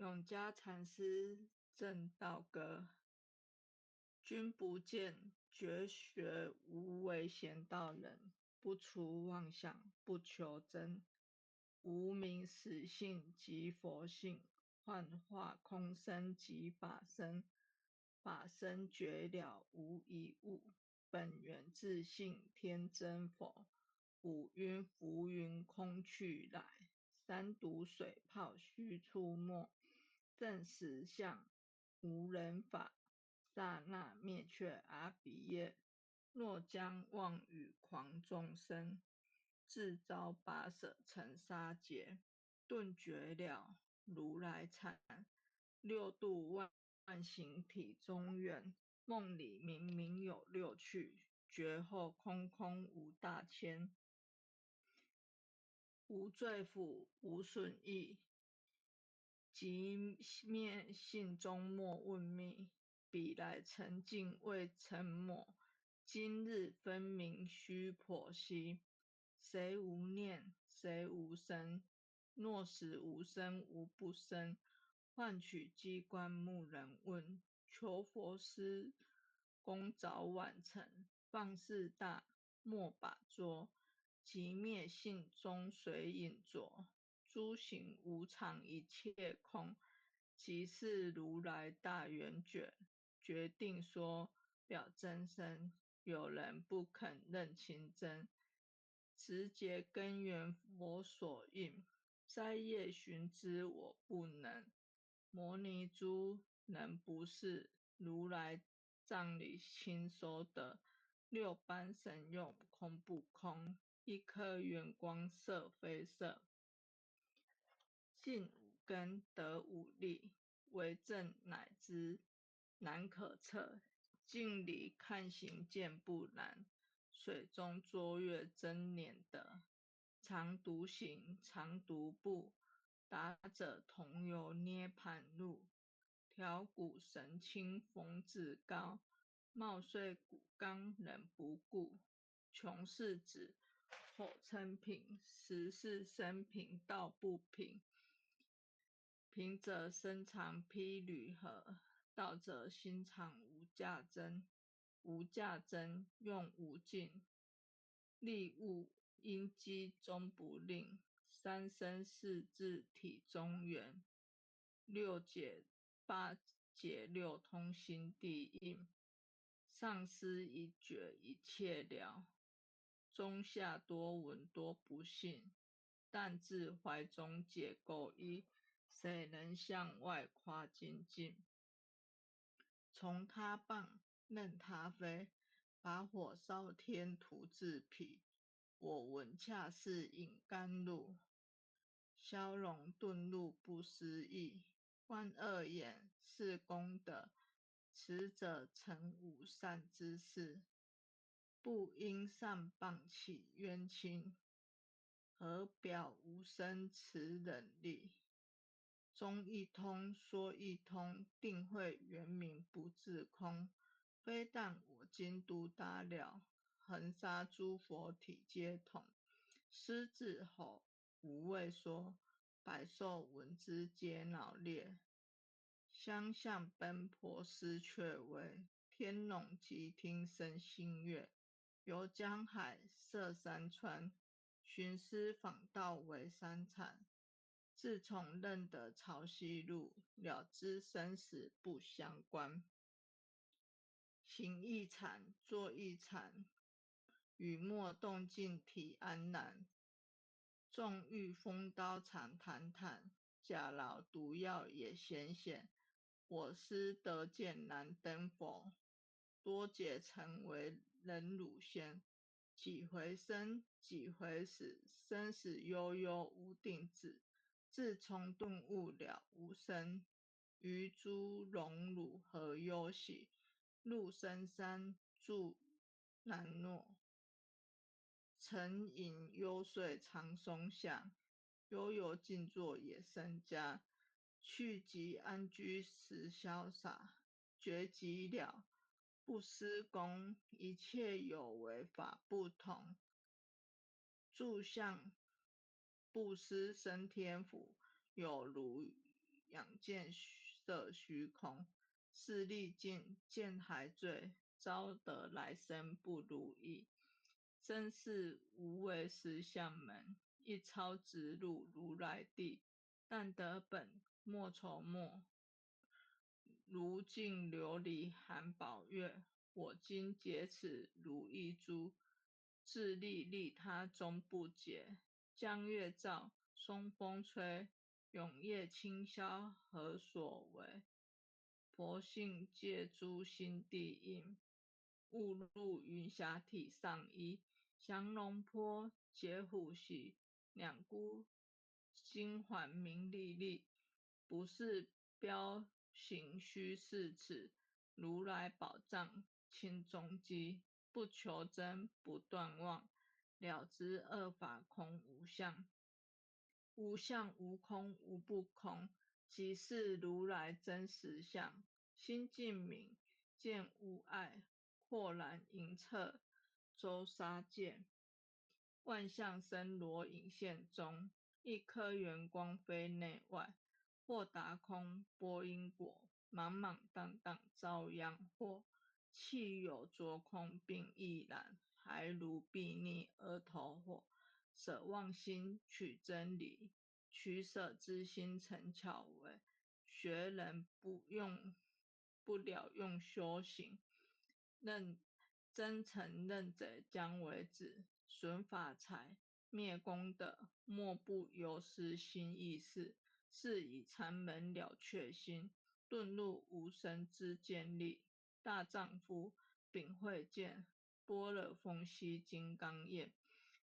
永嘉禅师正道歌：君不见，绝学无为贤道人，不除妄想，不求真。无名实性即佛性，幻化空生即法身。法身觉了无一物，本源自性天真佛。五蕴浮云空去来，三毒水泡须出没。正实相无人法，刹那灭却阿鼻业。若将妄语诳众生，自招拔舍成沙劫。顿觉了如来禅，六度万行体中圆。梦里明明有六趣，觉后空空无大千。无罪福，无损益，即灭性中莫问觅。彼来尘境未曾抹，今日分明须剖析。谁无念，谁无生？若实无生无不生，换取机关木人问。求佛施功早晚成，放肆大，莫把捉。即灭性中随影着，诸行无常一切空。即是如来大圆觉，决定说表真身。有人不肯认清真，直截根源佛所应。摘叶寻之我不能，摩尼珠能不是如来藏里亲收的。六般神用空不空，一颗圆光色非色。尽五根得五力，为证乃知难可测。镜里看行见不难，水中捉月真念得。常独行，常独步，达者同游涅盘路。调骨神清风自高，貌虽骨刚人不顾。穷是指口称平，实是生平道不平。平则身长披履合，道则心常无价真。无价真，用无尽，利物因机终不令。三生四智体中圆，六解八解六通心地应。上师一觉一切了，中下多闻多不信。但自怀中解垢一，谁能向外夸精进？从他棒，任他飞，把火烧天徒自疲。我闻恰似饮甘露，消融顿入不思议。观二眼是功德，此者成无善之事。不因善谤起冤亲，何表无生持忍力。中一通，说一通，定会圆明不自空。非但我今独达了，恒沙诸佛体皆同。狮子吼无畏说，百兽闻之皆脑裂。相向奔波失却位，天龙即听生心悦。游江海，涉山川，寻师访道为山禅。自从认得潮汐路，了知生死不相关。行一禅，坐一禅，雨墨动静体安然。纵欲风刀长坦坦，假劳毒药也显显。我师得见难登佛，多劫成为忍辱仙。几回生，几回死，生死悠悠无定止。自从顿悟了无生，于诸荣辱何忧喜？入深山住难诺，沉吟幽邃长松下。悠游静坐也生家，去即安居时潇洒。觉即了不施功，一切有为法不同。住相布施生天福，有如仰见色虚空，是历尽见海罪，招得来生不如意。真是无为实相门，一超直入如来地。但得本莫愁没，如镜琉璃含宝月。我今解此如意珠，自利利他终不解。江月照，松风吹，永夜清宵何所为？佛性借诸心地应，误入云霞体上衣。降龙坡，解虎袭，两孤金环明历历。不是标行虚是此，如来宝藏清中基。不求真，不断妄，了知二法空无相。无相无空无不空，即是如来真实相。心净明，见无碍，豁然盈彻周沙界。万象生罗影现中，一颗圆光非内外。或达空，波因果，莽莽荡荡遭殃祸。气有着空并亦然，还如睥睨而投火。舍妄心取真理，取舍之心成巧为。学人不了用修行，真诚认贼将为止。损法财，灭功德，莫不由私心意事。是以禅门了却心，遁入无生之见力。大丈夫秉慧见，般若风息金刚焰。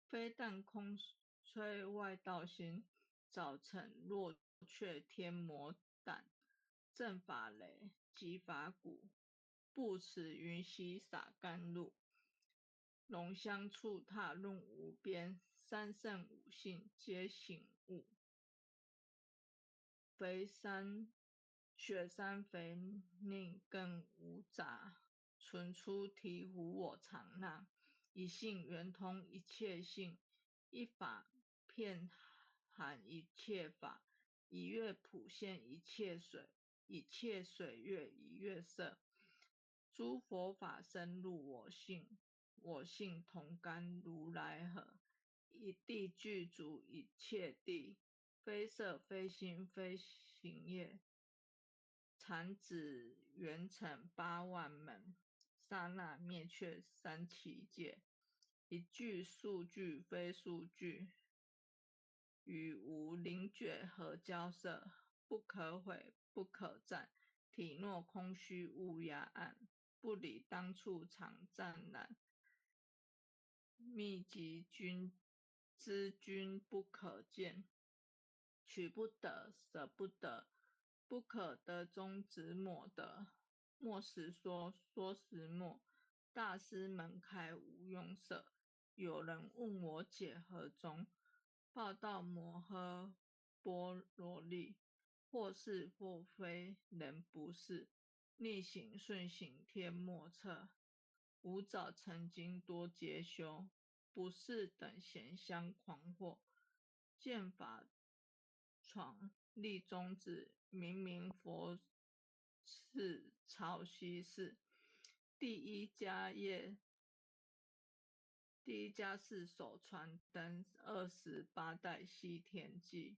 非但空吹外道心，早成若却天魔胆。正法雷，即法鼓，不持云溪洒甘露。龙香触踏论无边，三圣五性皆醒悟。雪山肥宁更无杂，存出醍醐我常纳。一性圆通一切性，一法遍含一切法。一月普现一切水，一切水月一月色。诸佛法深入我性，我性同甘如来河。一地具足一切地，非色非心非行业。禅指圆成8万门，刹那灭却三七界。一句数句非数句，与无灵觉何交涉？不可毁不可占，体若空虚无涯岸。不理当处常湛然，密集之君不可见。取不得，舍不得，不可得中只抹得。莫实说，说实默。大师门开无用色。有人问我解何中？报道摩诃般罗利，或是或非，人不是。逆行顺行天莫测。吾早曾经多劫修，不是等闲相狂惑。见法闯立宗旨，明明佛是潮汐事。第一家是手传灯，28代西天记。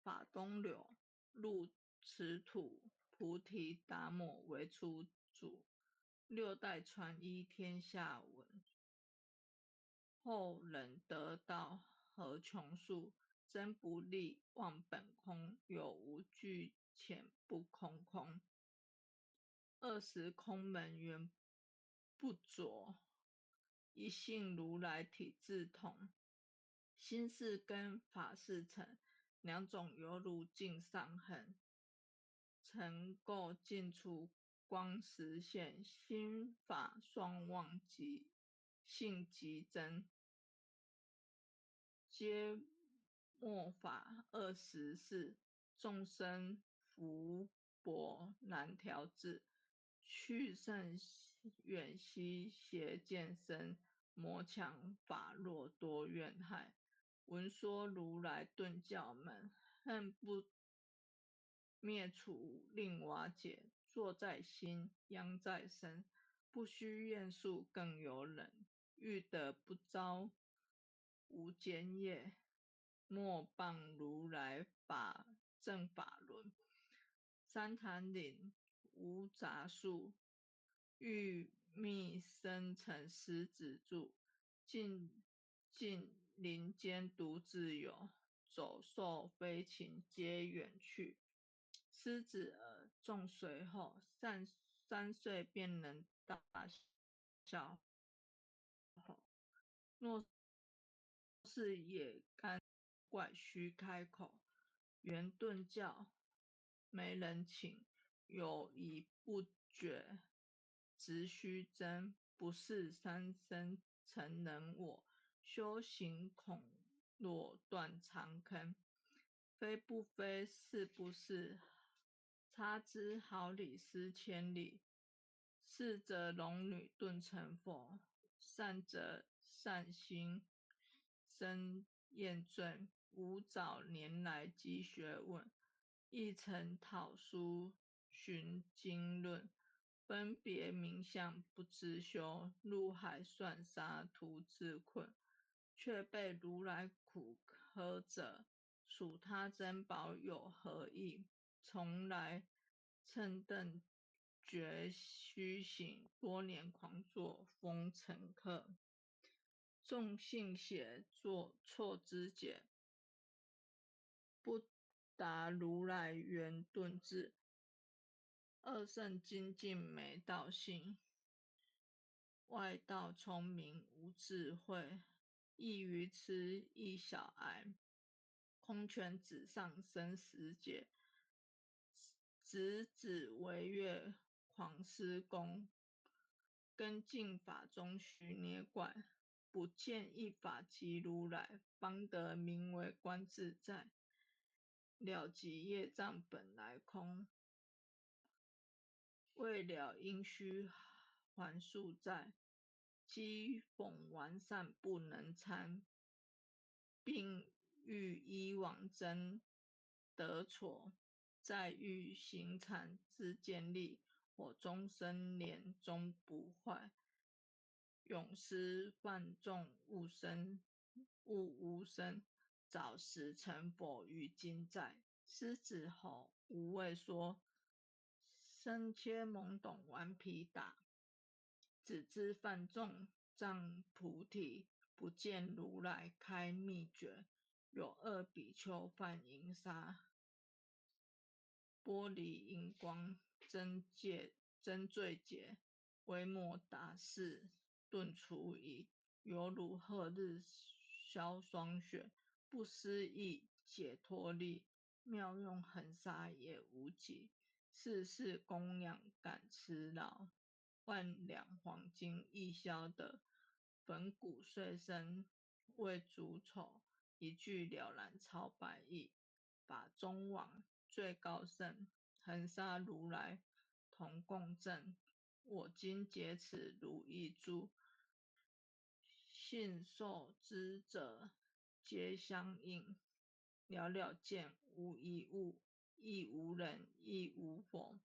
法东流入此土，菩提达摩为初祖。6代传依天下闻，后人得道何穷数。真不立忘本空，有无俱浅不空空。20空门原不着，一性如来体自同。心是根，法是尘，两种犹如镜上痕。尘垢尽除光实现，心法双旺极，性极真。皆末法24众生福薄难调制。去甚远兮邪见深，魔强法弱多怨害。闻说如来顿教门，恨不灭除令瓦解，坐在心，殃在身。不须验术更有忍，欲得不招无间业。莫谤如来法正法轮。三坛岭无杂树，玉密生成狮子住。尽林间独自有，走兽飞禽皆远去。狮子儿重随后，3岁便能大小吼。若是也干怪须开口。圆顿教没人请，有疑不决直须争。不是三生成人我，修行恐落断长坑。非不非，是不是，差之毫厘失千里。是则龙女顿成佛，善则善心生厌罪。吾早年来积学问，亦曾讨书寻经论。分别名相不知修，入海算沙徒自困。却被如来苦喝者，数他珍宝有何益？从来乘顿觉虚醒，多年狂作风尘客。众信写错之解，不达如来圆顿智。二圣精进没道性，外道聪明无智慧。亦愚痴亦小癌，空拳纸上生死劫。直指惟越狂施功，根进法中须捏怪。不见一法即如来，方得名为观自在。了即业障本来空，未了因须还数债。讥讽完善不能参，并欲依往真得挫。再欲行禅自见力，我终生莲终不坏。永失犯众勿无生，早时成佛于今在。狮子吼无畏说，身切懵懂顽皮打。只知犯众障菩提，不见如来开秘诀。有2比丘犯淫杀，玻璃荧光真罪解。维摩达士顿除疑，犹如赫日消霜雪。不思议解脱力，妙用恒沙也无极。世事供养感痴劳，万两黄金亦消得。粉骨碎身为足丑，一句了然超百亿。法中王最高圣，恒沙如来同共振。我今解此如意珠，信受之者皆相应。了了见，无一物，亦无人，亦无佛。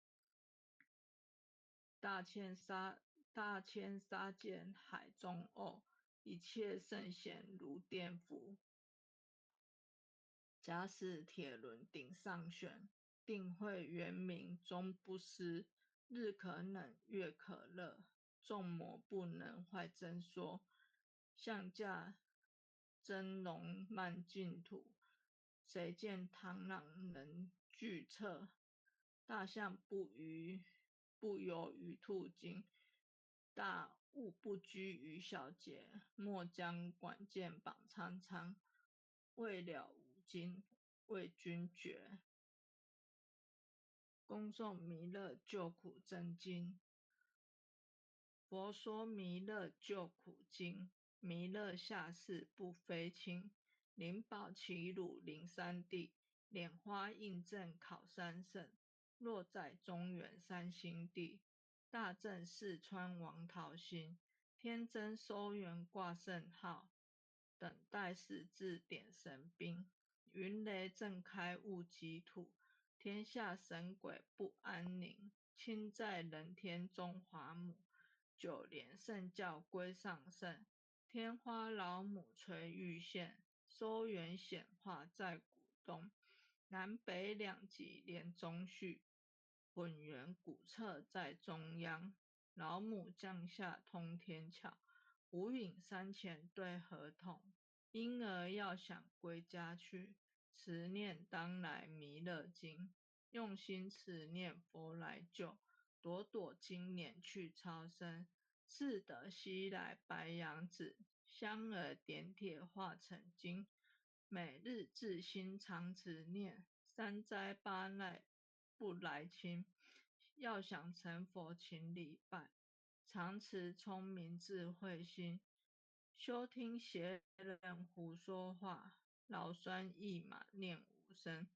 大千沙界海中偶，一切圣贤如电浮。假使铁轮顶上旋，定慧圆明终不失。日可冷，月可热，众魔不能坏真说。象驾真龙漫净土，谁见螳螂能拒测？大象不游于兔精，大物不拘于小节。莫将管剑绑苍苍，未了无尽为君绝。恭诵弥勒救苦真经。佛说弥勒救苦经，弥勒下世不非轻。灵宝齐鲁灵山地，莲花印证考三圣。若在中原三星地，大正四川王桃心。天真收元挂圣号，等待时至点神兵。云雷震开雾积土，天下神鬼不安宁，亲在人天中华母。九连圣教归上圣，天花老母垂玉线，收元显化在古东。南北两极连中续，混元古册在中央。老母降下通天桥，无影山前对合同。婴儿要想归家去，持念当来弥勒经。用心持念佛来救，朵朵今年去超生。自得西来白羊子，香儿点铁化成金。每日自心常持念，三灾八难不来侵。要想成佛请礼拜，常持聪明智慧心。休听邪人胡说话，老酸一马念无声。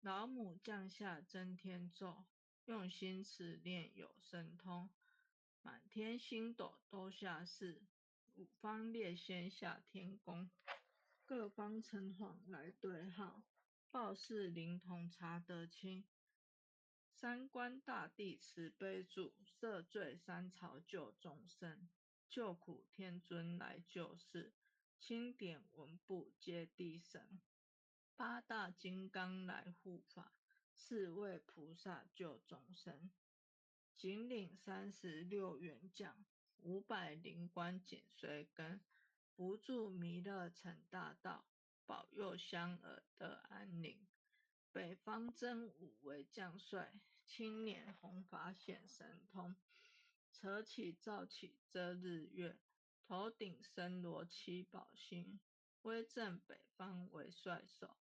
老母降下真天咒，用心持念有神通。满天星斗都下世，五方列仙下天宫。各方城隍来对号，报事灵童查得清。三官大帝慈悲助，赦罪三朝救众生。救苦天尊来救世，钦点文部接地神。八大金刚来护法，四位菩萨救众生。紧领36员将，500灵官紧随跟。不住弥勒成大道，保佑香儿得安宁。北方真武为将帅，青年弘法显神通。扯起照起遮日月，头顶森罗七宝星。威震北方为帅首，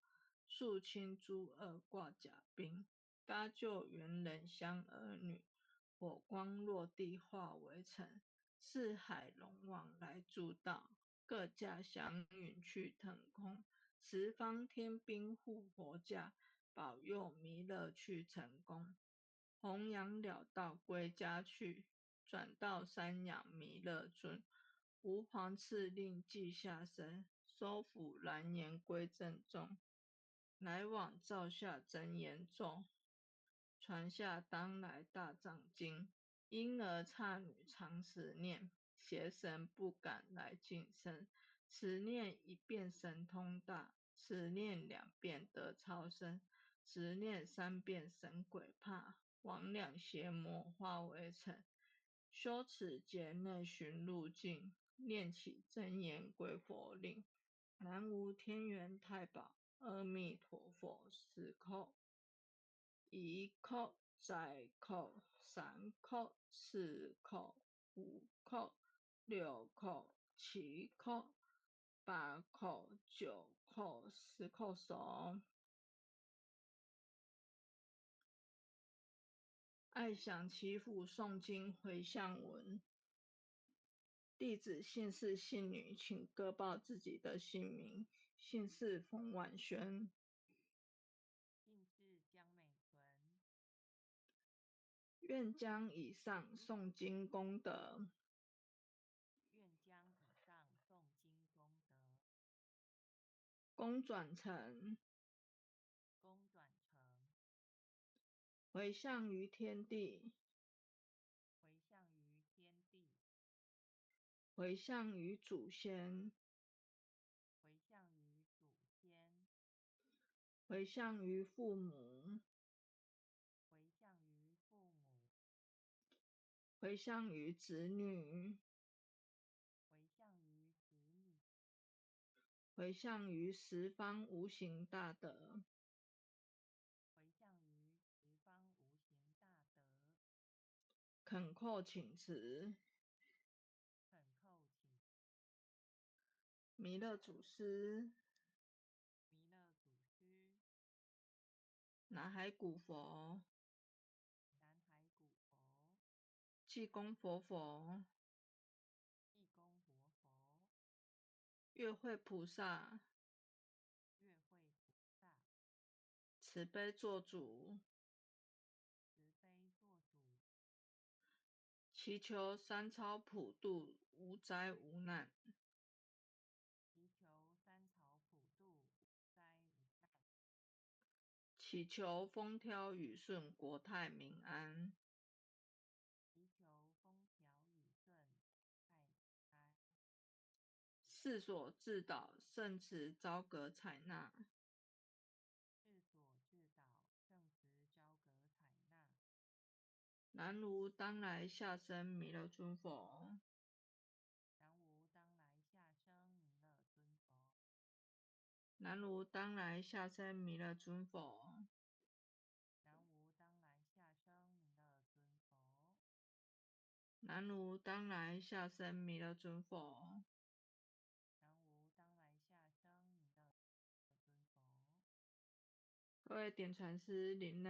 肃清诸恶挂甲兵。搭救猿人香儿女，火光落地化为尘。四海龙王来助道，各驾祥云去腾空。十方天兵护佛驾，保佑弥勒去成功。弘扬了道归家去，转到山养弥勒尊。吾皇敕令记下身，收服蓝颜归正中。来往照下真言咒，传下当来大藏经。婴儿刹女常持念，邪神不敢来近身。此念一遍神通大，此念2遍得超生。此念3遍神鬼怕，魍魉邪魔化为尘。修持劫内寻路径，念起真言归佛令。南无天元太保阿弥陀佛，10叩，1叩，再叩，3叩，4叩，5叩，6叩，7叩，8叩，9叩，10叩手。爱想祈福诵经回向文。弟子姓氏姓女，请各报自己的姓名。姓氏冯婉萱。姓氏江美纯。愿将以上诵经功德，愿将以上诵经功德，公转成公转成回向于天地，回向于天地，回向于祖先，回向于祖先，回向于父母，回向于父母，回向于子女，回向于子女，回向于十方无形大德。回向于十方无形大德。恳叩请辞，恳叩请弥勒祖师，弥勒祖师，南海古佛，南海古佛，济公活佛，济公活佛，月慧菩萨，月慧菩萨，慈悲做主，慈悲做主，祈求三超普渡，无灾无难。祈求三朝普渡，无灾无难。祈求风调雨顺，国泰民安。祈求风调雨顺，泰安。世所至导，圣慈昭格采纳。世所至导，圣慈昭格采纳。南无当来下生弥勒尊佛。南无当来下生弥勒尊佛。南无当来下生弥勒尊佛。南无当来下生弥勒尊佛。南无当来下生弥勒尊佛。南无当来下生弥勒尊佛。各位点传师领